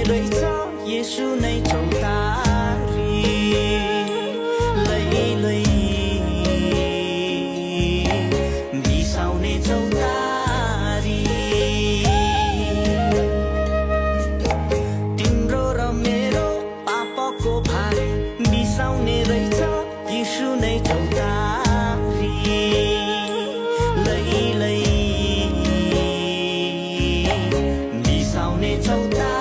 रहेछ येशू नै चौतारी लैलै बिसाउने चौतारी तिम्रो र मेरो पापको भारी बिसाउने रहेछ येशू नै चौतारी लैलै बिसाउने चौतारी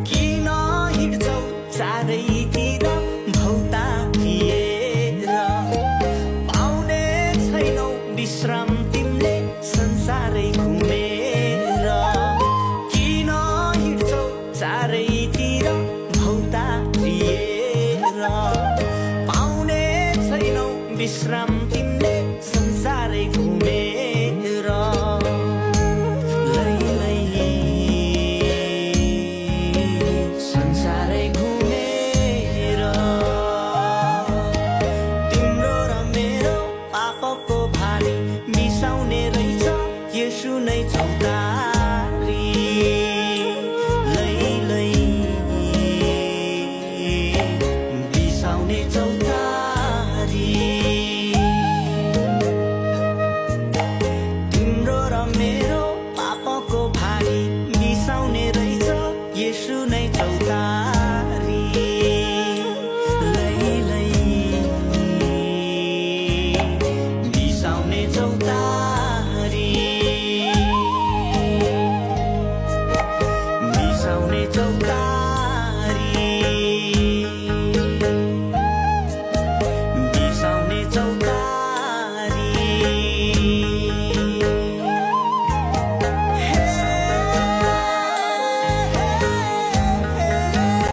किन हिँड्छौ चारैतिर भौतारिएर पाउने छैनौ विश्राम तिमीले संसारै घुमेर किन हिँड्छौ चारैतिर भौतारिएर पाउने छैनौ विश्राम तिमीले संसारै घुमेर लैलै संसारै घुमेर तिम्रो र मेरो पापको भारी बिसाउने रहेछ येशू नै चौतारी